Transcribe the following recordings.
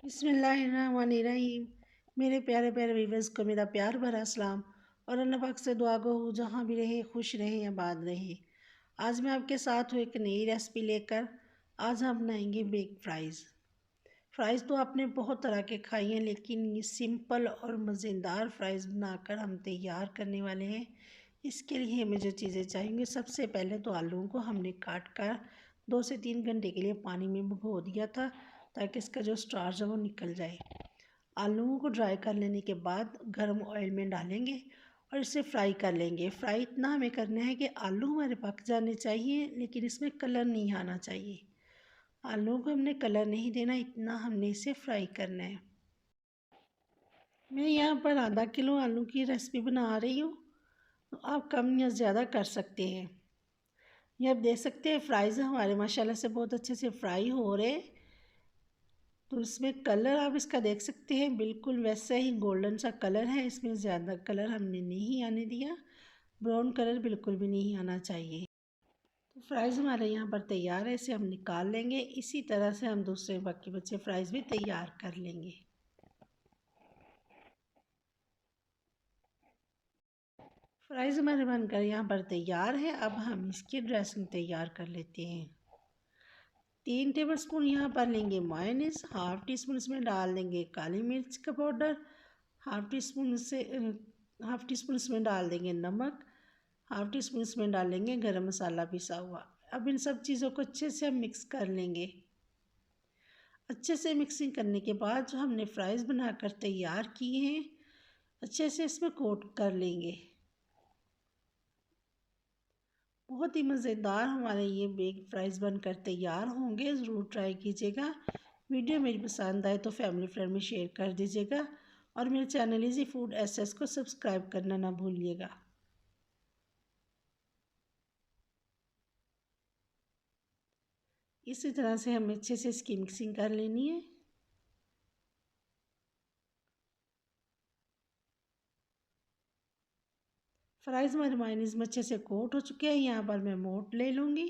बिस्मिल्लाहिर्रहमानिर्रहीम। मेरे प्यारे प्यारे व्यूवर्स को मेरा प्यार भरा सलाम और अल्लाह पाक से दुआ गो हो जहाँ भी रहे खुश रहे आबाद रहे। आज मैं आपके साथ हूँ एक नई रेसिपी लेकर। आज हम बनाएंगे बेक फ्राइज़। फ़्राइज़ तो आपने बहुत तरह के खाई हैं, लेकिन ये सिंपल और मज़ेदार फ़्राइज़ बनाकर हम तैयार करने वाले हैं। इसके लिए हमें जो चीज़ें चाहिए, सबसे पहले तो आलूओं को हमने काट कर 2 से 3 घंटे के लिए पानी में भिगो दिया था, ताकि इसका जो स्टार्च है वो निकल जाए। आलूओं को ड्राई कर लेने के बाद गर्म ऑयल में डालेंगे और इसे फ्राई कर लेंगे। फ्राई इतना हमें करना है कि आलू हमारे पक जाने चाहिए, लेकिन इसमें कलर नहीं आना चाहिए। आलूओं को हमने कलर नहीं देना, इतना हमने इसे फ्राई करना है। मैं यहाँ पर आधा किलो आलू की रेसिपी बना रही हूँ, तो आप कम या ज़्यादा कर सकते हैं। ये आप देख सकते हैं फ्राइज़ हमारे माशाल्लाह से बहुत अच्छे से फ्राई हो रहे हैं। तो इसमें कलर आप इसका देख सकते हैं, बिल्कुल वैसा ही गोल्डन सा कलर है। इसमें ज़्यादा कलर हमने नहीं आने दिया, ब्राउन कलर बिल्कुल भी नहीं आना चाहिए। तो फ्राइज़ हमारे यहाँ पर तैयार है, इसे हम निकाल लेंगे। इसी तरह से हम दूसरे बाकी बचे फ्राइज़ भी तैयार कर लेंगे। फ्राइज़ हमारे बनकर यहाँ पर तैयार है। अब हम इसकी ड्रेसिंग तैयार कर लेते हैं। 3 टेबलस्पून यहाँ पर लेंगे मायोनीज़, हाफ़ टी स्पून इसमें डाल देंगे काली मिर्च का पाउडर, हाफ़ टी स्पून से हाफ़ टी स्पून इसमें डाल देंगे नमक, हाफ़ टी स्पून इसमें डालेंगे गरम मसाला पिसा हुआ। अब इन सब चीज़ों को अच्छे से हम मिक्स कर लेंगे। अच्छे से मिक्सिंग करने के बाद जो हमने फ्राइज़ बनाकर तैयार किए हैं, अच्छे से इसमें कोट कर लेंगे। बहुत ही मज़ेदार हमारे ये बेक फ्राइज़ बनकर तैयार होंगे। ज़रूर ट्राई कीजिएगा। वीडियो मेरी पसंद आए तो फैमिली फ्रेंड में शेयर कर दीजिएगा और मेरे चैनल इजी फूड एसएस को सब्सक्राइब करना ना भूलिएगा। इसी तरह से हमें अच्छे से इसकी मिक्सिंग कर लेनी है। फ्राइज़ हमारे मायोनीज़ में अच्छे से कोट हो चुके हैं। यहाँ पर मैं मोल्ड ले लूँगी।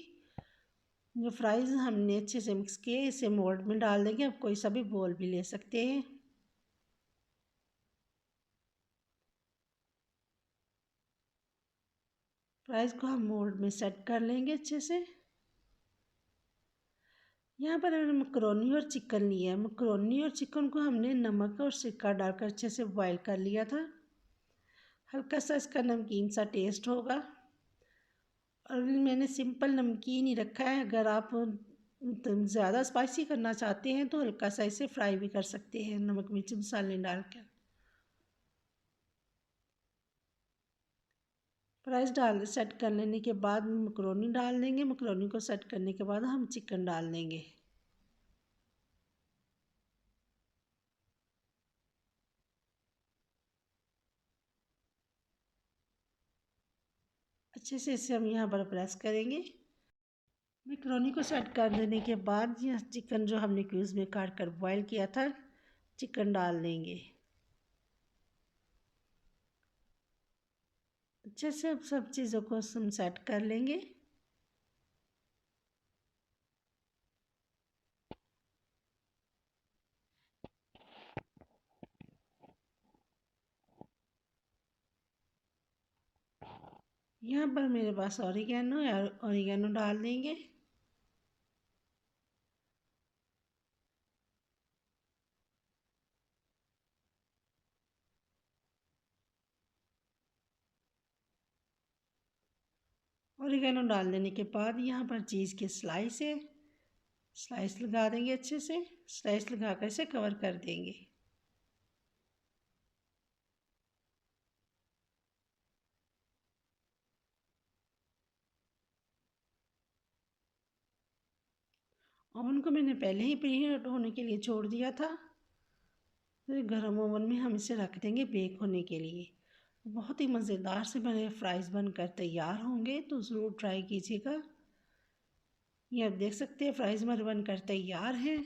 जो फ्राइज़ हमने अच्छे से मिक्स किए, इसे मोल्ड में डाल देंगे। आप कोई सा भी बोल भी ले सकते हैं। फ्राइज़ को हम मोल्ड में सेट कर लेंगे अच्छे से। यहाँ पर हमने मकरोनी और चिकन लिया है। मकरोनी और चिकन को हमने नमक और सिरका डालकर अच्छे से बॉईल कर लिया था। हल्का सा इसका नमकीन सा टेस्ट होगा और मैंने सिंपल नमकीन ही रखा है। अगर आप ज़्यादा स्पाइसी करना चाहते हैं तो हल्का सा इसे फ्राई भी कर सकते हैं नमक मिर्च मसाले डालकर। फ्राइज़ डाल सेट कर लेने के बाद मकरोनी डाल देंगे। मकरोनी को सेट करने के बाद हम चिकन डाल देंगे। अच्छे से इसे हम यहाँ पर प्रेस करेंगे। मैकरोनी को सेट कर देने के बाद यह चिकन जो हमने क्यूब्स में काट कर बॉईल किया था, चिकन डाल देंगे। अच्छे से अब सब चीज़ों को हम सेट कर लेंगे। यहाँ पर मेरे पास ऑरिगेनो है, ऑरिगेनो डाल देंगे। ऑरिगेनो डाल देने के बाद यहाँ पर चीज़ के स्लाइस है, स्लाइस लगा देंगे। अच्छे से स्लाइस लगा कर इसे कवर कर देंगे। ओवन को मैंने पहले ही प्रीहीट होने के लिए छोड़ दिया था। फिर गर्म ओवन में हम इसे रख देंगे बेक होने के लिए। बहुत ही मज़ेदार से मेरे फ्राइज़ बनकर तैयार होंगे, तो ज़रूर ट्राई कीजिएगा। ये आप देख सकते हैं फ्राइज़ हमारे बनकर तैयार हैं।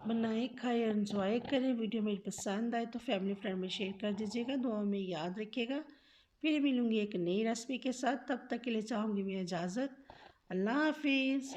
बनाएं, खाएं, एंजॉय करें। वीडियो मेरी पसंद आए तो फैमिली फ्रेंड में शेयर कर दीजिएगा। दुआ में याद रखिएगा। फिर मिलूँगी एक नई रेसिपी के साथ। तब तक के लिए चाहूँगी मैं इजाज़त। अल्लाह हाफिज़।